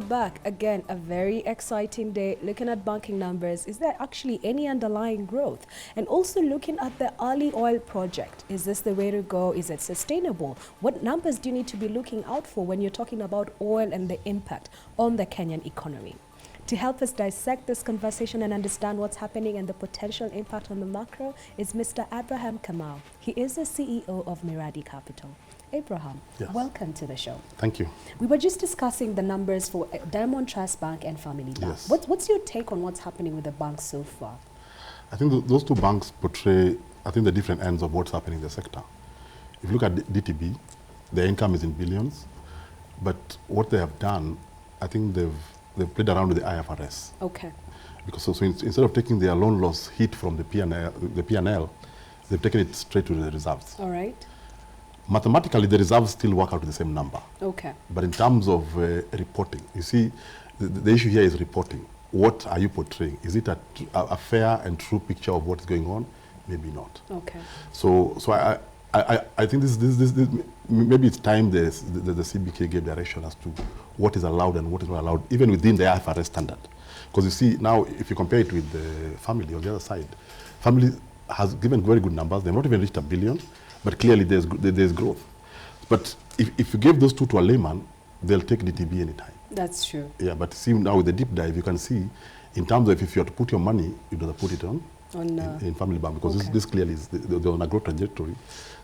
back. Again, a very exciting day. Looking at banking numbers, is there actually any underlying growth? And also looking at the Ali oil project. Is this the way to go? Is it sustainable? What numbers do you need to be looking out for when you're talking about oil and the impact on the Kenyan economy? To help us dissect this conversation and understand what's happening and the potential impact on the macro is Mr. Abraham Kamau. He is the CEO of Miradi Capital. Abraham, yes. Welcome to the show. Thank you. We were just discussing the numbers for Diamond Trust Bank and Family Bank. Yes. What's your take on what's happening with the banks so far? I think those two banks portray, the different ends of what's happening in the sector. If you look at DTB, their income is in billions, but what they have done, I think they've played around with the IFRS. Okay. Because so instead of taking their loan loss hit from the P&L, they've taken it straight to the reserves. All right. Mathematically, the reserves still work out to the same number. Okay. But in terms of reporting, you see, the issue here is reporting. What are you portraying? Is it a fair and true picture of what's going on? Maybe not. Okay. So I think this maybe it's time the CBK gave direction as to what is allowed and what is not allowed, even within the IFRS standard. Because you see, now, if you compare it with the Family on the other side, Family has given very good numbers. They've not even reached $1 billion. But clearly there's growth. But if you give those two to a layman, they'll take DTB anytime. That's true. Yeah, but see now with the deep dive, you can see in terms of if you have to put your money, you'd rather put it in Family Bank, because okay. this clearly is they're on a growth trajectory.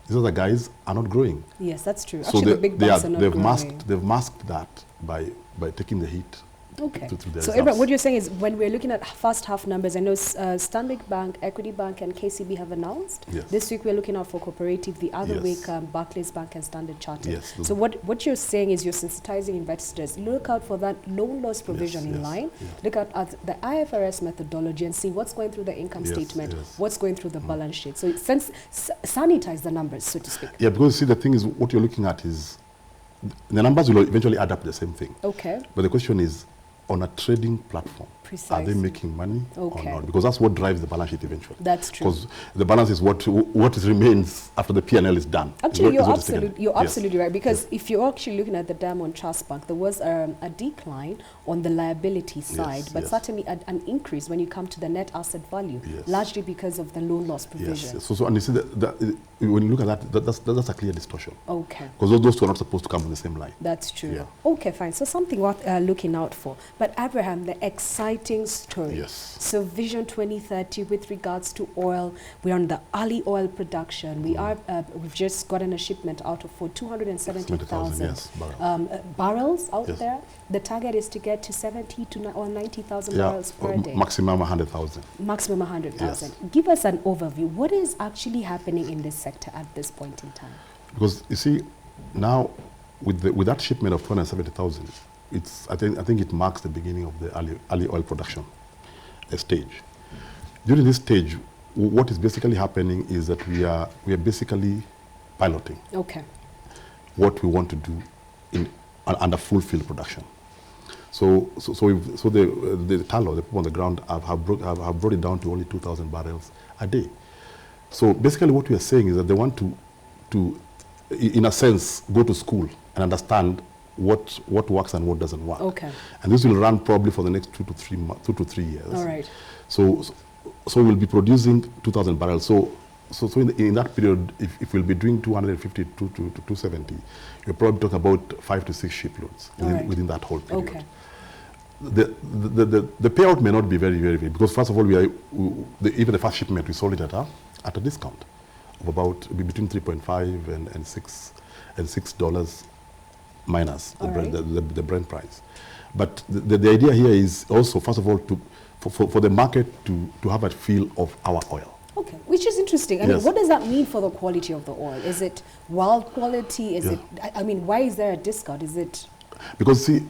These other guys are not growing. Yes, that's true. So actually, the big banks are not growing. They've masked that by taking the hit. Okay. So Abraham, what you're saying is when we're looking at first half numbers, I know Stanbic Bank, Equity Bank and KCB have announced. Yes. This week we're looking out for Cooperative. The other Yes. week Barclays Bank and Standard Chartered. Yes. So what you're saying is you're sensitizing investors. Look out for that loan loss provision in line. Yeah. Look at the IFRS methodology and see what's going through the income statement, what's going through the balance sheet. So sanitize the numbers, so to speak. Yeah, because see, the thing is, what you're looking at is the numbers will eventually add up to the same thing. Okay. But the question is, on a trading platform, Precisely. Are they making money okay. or not? Because that's what drives the balance sheet eventually. That's true. Because the balance is what remains after the P&L is done. Actually, you're absolutely right. Because if you're actually looking at the Diamond Trust Bank, there was a decline on the liability side, but certainly an increase when you come to the net asset value, largely because of the loan loss provision. Yes. So and you see that when you look at that, that's a clear distortion. Okay. Because those two are not supposed to come from the same line. That's true. Yeah. Okay, fine. So something worth looking out for. But Abraham, the exciting story. Yes. So Vision 2030 with regards to oil, we're on the Ali oil production. We are we've just gotten a shipment out for 270,000 barrels out there. The target is to get to 70 to or 90,000 barrels per day. Maximum 100,000. Maximum 100,000. Yes. Give us an overview. What is actually happening in this sector at this point in time? Because you see, now with that shipment of 270,000, I think it marks the beginning of the Ali oil production stage. During this stage, what is basically happening is that we are basically piloting. Okay. What we want to do under full field production. So the tallow, the people on the ground have brought it down to only 2,000 barrels a day. So basically, what we are saying is that they want to in a sense go to school and understand what works and what doesn't work. Okay. And this will run probably for the next 2 to 3 years. All right. So we'll be producing 2,000 barrels. So in that period, if we'll be doing 250 to 270, you're probably talking about 5 to 6 shiploads within that whole period. Okay. The payout may not be very, very big because first of all, even the first shipment we sold it at a discount of about between 3.5 and $6 minus the Brent price. But the idea here is also, first of all, for the market to have a feel of our oil. Okay, which is interesting. I mean, what does that mean for the quality of the oil? Is it wild quality? Is it? I mean, why is there a discount? Is it? Because the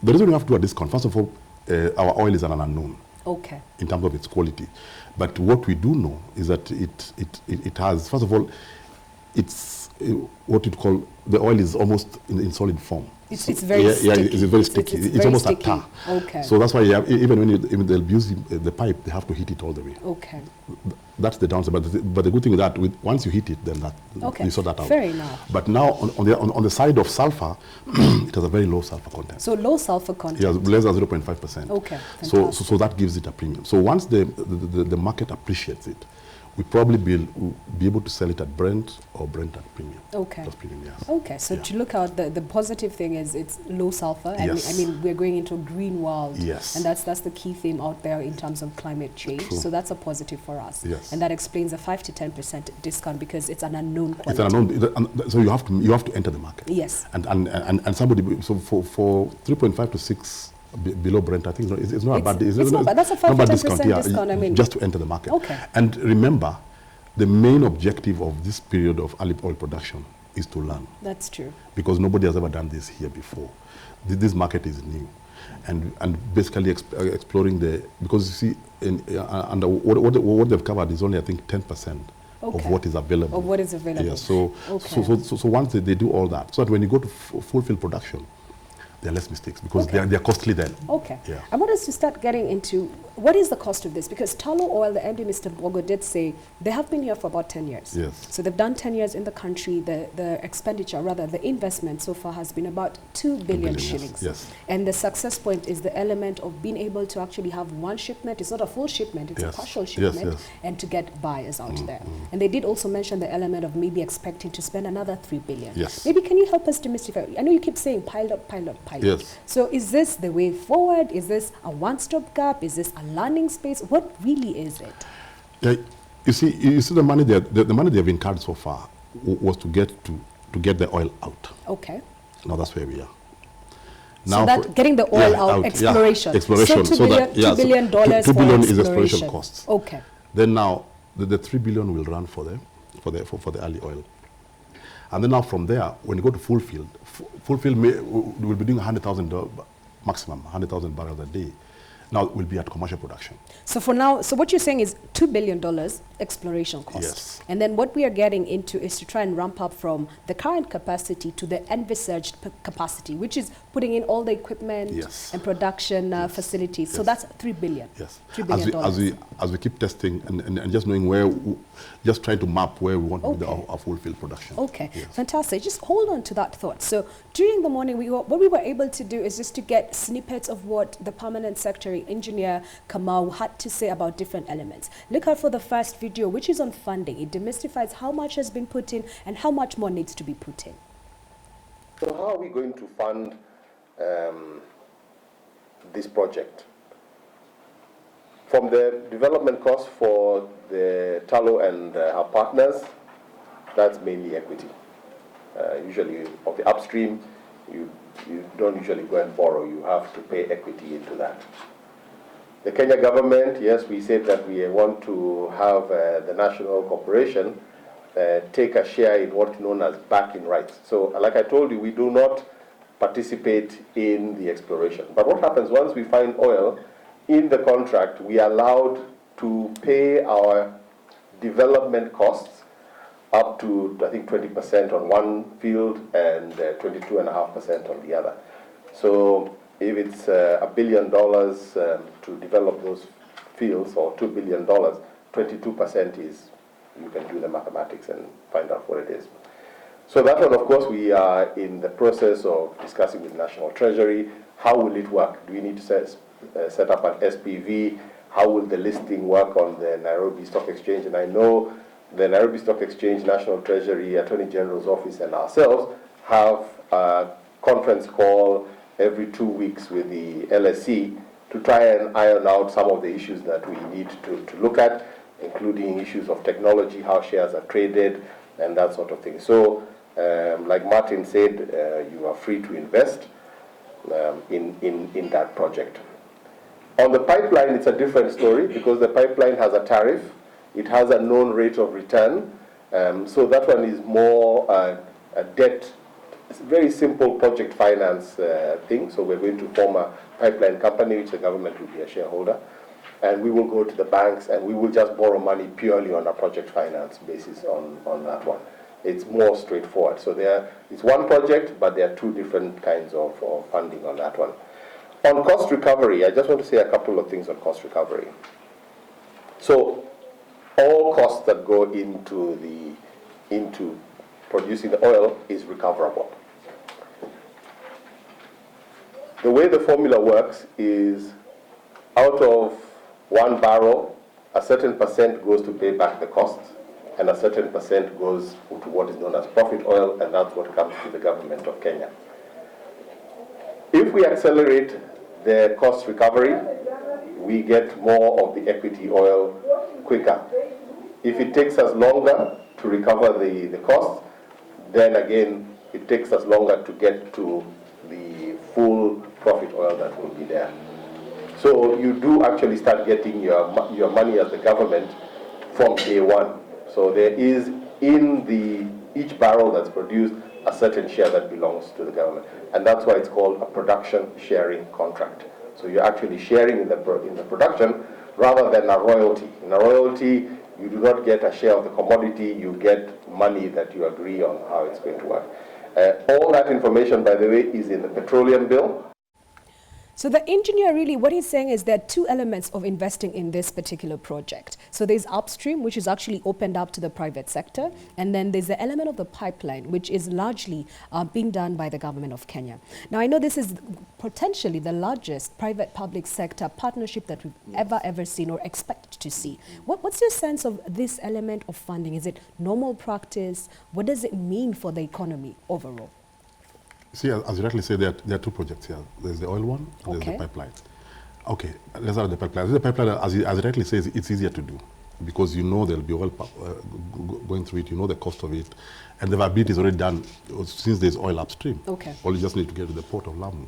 reason we have to do a discount, first of all, our oil is an unknown. Okay. In terms of its quality, but what we do know is that it has, first of all, it's what you'd call, the oil is almost in solid form. It's very sticky. It's very sticky. It's very almost sticky. a tar. Okay. So that's why you have, even when they'll use the pipe, they have to heat it all the way. Okay. That's the downside. But the good thing is that once you heat it, then you sort that out. Fair enough. But now on the side of sulfur, it has a very low sulfur content. So low sulfur content. Yeah, less than 0.5%. Okay. So that gives it a premium. So once the market appreciates it, we probably be able to sell it at Brent or Brent at premium. Okay. Plus premium, yes. Okay, so to look out, the positive thing is it's low sulfur. Yes. I mean, we're going into a green world. Yes. And that's the key theme out there in terms of climate change. True. So that's a positive for us. Yes. And that explains a 5 to 10% discount because it's an unknown quantity. It's an unknown, so you have to enter the market. Yes. And somebody, so for 3.5 to 6 below Brent, I think it's not a bad. It's not bad. That's a 5 to 10% discount. I mean, just to enter the market. Okay. And remember, the main objective of this period of olive oil production is to learn. That's true. Because nobody has ever done this here before. This market is new. And basically exploring because you see, under what they've covered is only, I think, 10% of what is available. Of what is available. Yeah, so once they do all that, so that when you go to fulfill production, there are less mistakes because they're costly then. Okay. Yeah. I want us to start getting into what is the cost of this, because Tallow Oil, the MD, Mr. Bogo, did say they have been here for about 10 years. Yes. So they've done 10 years in the country. The expenditure, rather the investment so far has been about 2 billion shillings. Yes. And the success point is the element of being able to actually have one shipment. It's not a full shipment, it's a partial shipment, and to get buyers out there. And they did also mention the element of maybe expecting to spend another 3 billion. Yes. Maybe can you help us demystify? I know you keep saying piled up. Yes. So is this the way forward? Is this a one-stop gap? Is this a learning space? What really is it? Yeah, you see the money the money they've incurred so far was to get the oil out. Okay. Now that's where we are. Now so that getting the oil out, exploration. Yeah, exploration. So $2 billion dollars $2 billion for is exploration costs. Okay. Then now the 3 billion will run for the early oil. And then now from there, when you go to full field will be doing 100,000 maximum, 100,000 barrels a day. Now it will be at commercial production. So for now, so what you're saying is $2 billion exploration cost. Yes. And then what we are getting into is to try and ramp up from the current capacity to the envisaged capacity, which is putting in all the equipment and production facilities. So that's $3 billion. Yes. $3 billion. As we keep testing and just knowing just trying to map where we want to do our full field production. Okay, yes. Fantastic. Just hold on to that thought. So during the morning, what we were able to do is just to get snippets of what the permanent secretary engineer Kamau had to say about different elements. Look out for the first video, which is on funding. It demystifies how much has been put in and how much more needs to be put in. So how are we going to fund this project? From the development cost for the Tallow and our partners, that's mainly equity. Usually, of the upstream, you don't usually go and borrow. You have to pay equity into that. The Kenya government, yes, we said that we want to have the national corporation take a share in what's known as backing rights. So, like I told you, we do not participate in the exploration. But what happens once we find oil, in the contract, we are allowed to pay our development costs up to, I think, 20% on one field and 22.5% on the other. So if it's $1 billion to develop those fields, or $2 billion, 22% is, you can do the mathematics and find out what it is. So that one, of course, we are in the process of discussing with National Treasury. How will it work? Do we need to set up an SPV? How will the listing work on the Nairobi Stock Exchange? And I know the Nairobi Stock Exchange, National Treasury, Attorney General's Office, and ourselves have a conference call every 2 weeks with the LSE to try and iron out some of the issues that we need to look at, including issues of technology, how shares are traded, and that sort of thing. So, like Martin said, you are free to invest in that project. On the pipeline, it's a different story because the pipeline has a tariff. It has a known rate of return. So that one is more a debt. It's a very simple project finance thing. So we're going to form a pipeline company, which the government will be a shareholder. And we will go to the banks and we will just borrow money purely on a project finance basis on that one. it's more straightforward. So it's one project, but there are two different kinds of funding on that one. On cost recovery, I just want to say a couple of things on cost recovery. So all costs that go into producing the oil is recoverable. The way the formula works is out of 1 barrel, a certain percent goes to pay back the costs, and a certain percent goes to what is known as profit oil, and that's what comes to the government of Kenya. If we accelerate the cost recovery, we get more of the equity oil quicker. If it takes us longer to recover the costs, then again, it takes us longer to get to the full profit oil that will be there. So you do actually start getting your money as the government from day one. So there is in each barrel that's produced a certain share that belongs to the government. And that's why it's called a production sharing contract. So you're actually sharing in the production rather than a royalty. In a royalty, you do not get a share of the commodity, you get money that you agree on how it's going to work. All that information, by the way, is in the petroleum bill. So the engineer really, what he's saying is there are two elements of investing in this particular project. So there's upstream, which is actually opened up to the private sector. And then there's the element of the pipeline, which is largely being done by the government of Kenya. Now, I know this is potentially the largest private-public sector partnership that we've ever seen or expect to see. What's your sense of this element of funding? Is it normal practice? What does it mean for the economy overall? See, as you rightly say, there are two projects here. There's the oil one, and there's the pipeline. Okay, let's start with the pipeline. The pipeline, as you rightly says, it's easier to do because you know there'll be oil going through it, you know the cost of it, and the viability is already done since there's oil upstream. Okay. All you just need to get to the port of Lamu.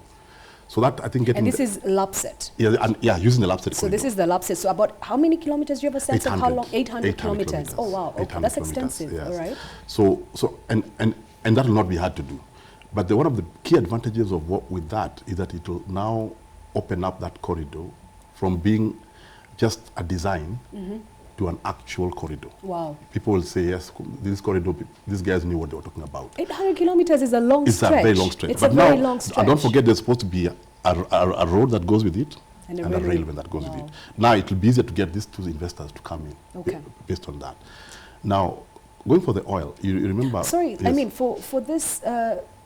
So that, I think, getting... And this is LAPSET? Yeah, using the LAPSET So corridor. This is the LAPSET. So about how many kilometers do you have a sense 800, of how long? 800 kilometers. Oh, wow. Okay, that's extensive. Yes. All right. So and that will not be hard to do. But one of the key advantages of with that is that it will now open up that corridor from being just a design to an actual corridor. Wow. People will say, yes, this corridor, these guys knew what they were talking about. 800 kilometers is a long stretch. It's a very long stretch. It's a very long stretch. And don't forget there's supposed to be a road that goes with it and a railway that goes with it. Now it will be easier to get these two investors to come in based on that. Now, going for the oil, you remember... Sorry, yes. I mean, for this...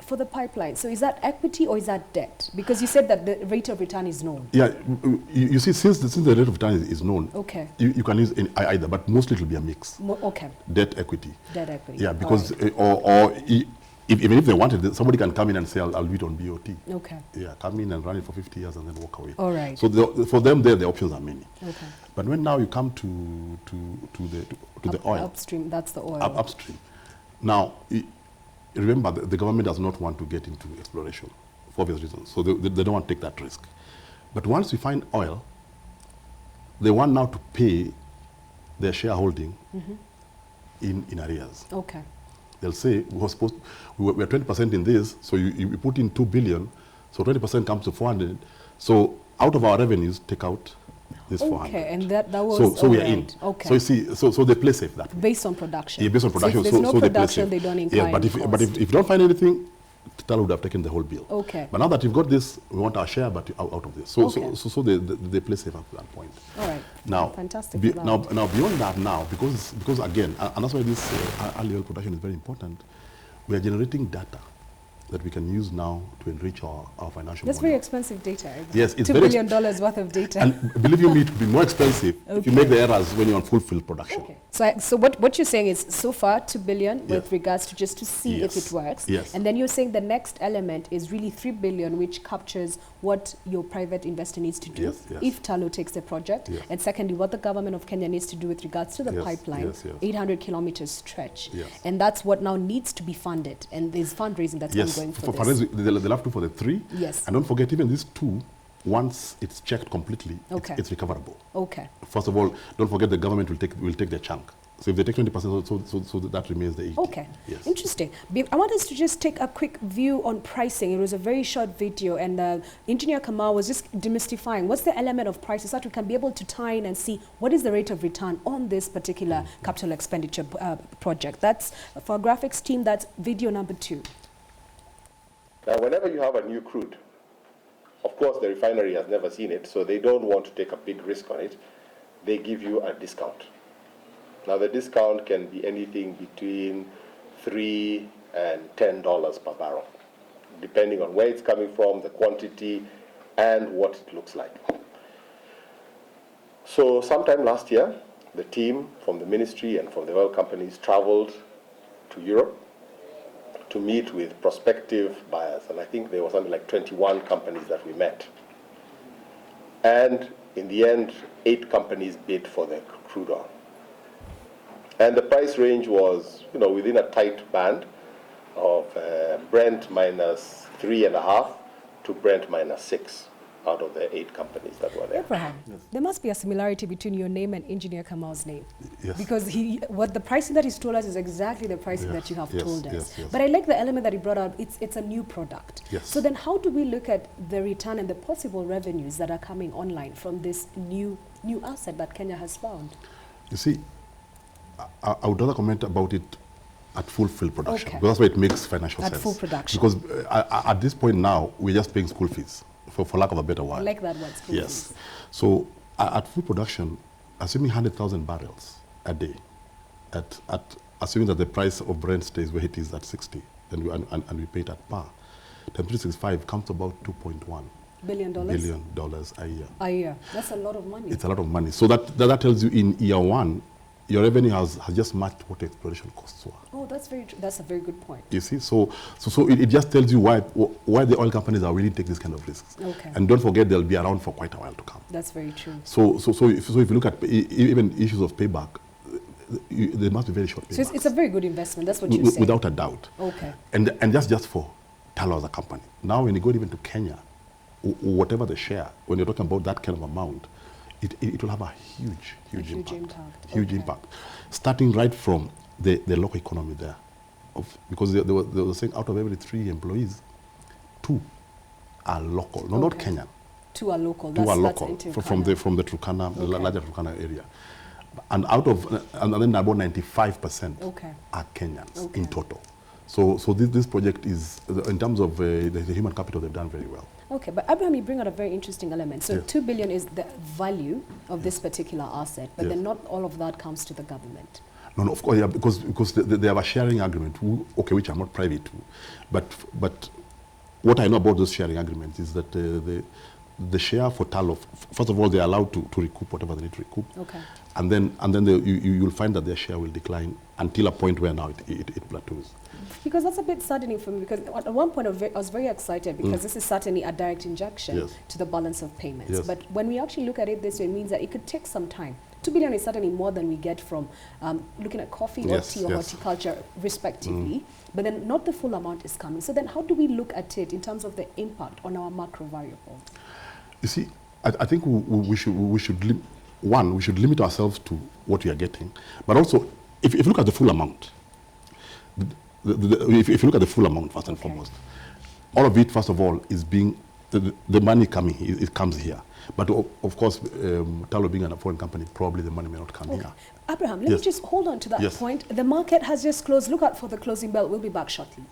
for the pipeline, so is that equity or is that debt? Because you said that the rate of return is known. Yeah, you see, since the rate of return is known, you can use either, but mostly it will be a mix. Debt, equity. Debt, equity. Yeah, because, even if they wanted, somebody can come in and say, I'll do it on BOT. Okay. Yeah, come in and run it for 50 years and then walk away. All right. So for them, the options are many. Okay. But when now you come to the oil. Upstream, that's the oil. Upstream. Now, remember, the government does not want to get into exploration for obvious reasons. So they don't want to take that risk. But once we find oil, they want now to pay their shareholding in arrears. Okay. They'll say, we are 20% in this, so you put in 2 billion, so 20% comes to 400. So out of our revenues, take out this 400. Okay, and that was so we are in. Okay. So you see, so they play safe that way. Based on production. Yeah, based on production. So if there's no production, they don't incur. Yeah, but if you don't find anything, Talo would have taken the whole bill. Okay. But now that you've got this, we want our share, but out of this. So they play safe at that point. All right. Now, fantastic. Now beyond that, because again, and that's why this early oil production is very important. We are generating data that we can use now to enrich our financial That's model. very expensive data. Yes, it's $2 billion worth of data. And believe you me, it will be more expensive if you make the errors when you're on full production. Okay. So what you're saying is, so far, 2 billion with regards to just to see if it works. Yes. And then you're saying the next element is really 3 billion, which captures what your private investor needs to do if Talo takes the project. Yes. And secondly, what the government of Kenya needs to do with regards to the pipeline, 800 kilometers stretch. Yes. And that's what now needs to be funded. And there's fundraising that's ongoing for this. Fundraising, they'll have to for the 3. Yes. And don't forget, even these 2, once it's checked completely, it's recoverable. Okay. First of all, don't forget the government will take their chunk. So if they take 20%, so that remains the 80. Okay, yes. Interesting. I want us to just take a quick view on pricing. It was a very short video, and Engineer Kamau was just demystifying what's the element of prices so that we can be able to tie in and see what is the rate of return on this particular capital expenditure project. That's for our graphics team. That's video number 2. Now, whenever you have a new crude, of course, the refinery has never seen it, so they don't want to take a big risk on it. They give you a discount. Now, the discount can be anything between $3 and $10 per barrel, depending on where it's coming from, the quantity, and what it looks like. So sometime last year, the team from the ministry and from the oil companies traveled to Europe to meet with prospective buyers. And I think there was something like 21 companies that we met. And in the end, 8 companies bid for the crude oil. And the price range was, within a tight band of Brent minus 3.5 to Brent minus 6 out of the 8 companies that were there. Abraham, yes. There must be a similarity between your name and Engineer Kamau's name. Yes. Because what the pricing that he's told us is exactly the pricing that you have told us. Yes. But I like the element that he brought out. It's a new product. Yes. So then how do we look at the return and the possible revenues that are coming online from this new asset that Kenya has found? You see, I would rather comment about it at full field production. Okay. Because that's why it makes financial sense. At full production. Because at this point now, we're just paying school fees, for lack of a better word. I like that word, school Yes. fees. So at full production, assuming 100,000 barrels a day, assuming that the price of Brent stays where it is at 60, and we pay it at par, 365 comes to about $2.1 billion a year. A year. That's a lot of money. It's a lot of money. So that tells you in year 1, your revenue has just matched what the exploration costs were. Oh, that's very true. That's a very good point. You see, so it just tells you why the oil companies are willing to take this kind of risks. Okay. And don't forget, they'll be around for quite a while to come. That's very true. So if you look at even issues of payback, they must be very short paybacks. So it's a very good investment. That's what you're saying. Without a doubt. Okay. And that's just for Tullow as a company. Now, when you go even to Kenya, whatever the share, when you're talking about that kind of amount, it will have a huge impact. Huge impact. Starting right from the local economy there. Because they were saying out of every 3 employees, 2 are local. No, not Kenyan. 2 are local. 2 are local from the Turkana, the larger Turkana area. And then about 95% are Kenyans in total. So this project is, in terms of the human capital, they've done very well. Okay, but Abraham, you bring out a very interesting element. So yes. 2 billion is the value of this particular asset, but yes. then not all of that comes to the government. No, of course, yeah, because they have a sharing agreement, which I'm not privy to. But what I know about those sharing agreements is that the share for Tullow, first of all, they're allowed to recoup whatever they need to recoup. Okay. And then you'll find that their share will decline until a point where now it plateaus. Because that's a bit saddening for me, because at one point I was very excited because this is certainly a direct injection yes. to the balance of payments. Yes. But when we actually look at it this way, it means that it could take some time. 2 billion is certainly more than we get from looking at coffee yes, or tea or horticulture respectively, but then not the full amount is coming. So then how do we look at it in terms of the impact on our macro variables? You see, I think we should limit ourselves to what we are getting. But also, if you look at the full amount, if you look at the full amount first and foremost, all of it, first of all, is being, the money coming, it comes here. But of course, Tullow being a foreign company, probably the money may not come here. Abraham, let me just hold on to that point. The market has just closed. Look out for the closing bell. We'll be back shortly.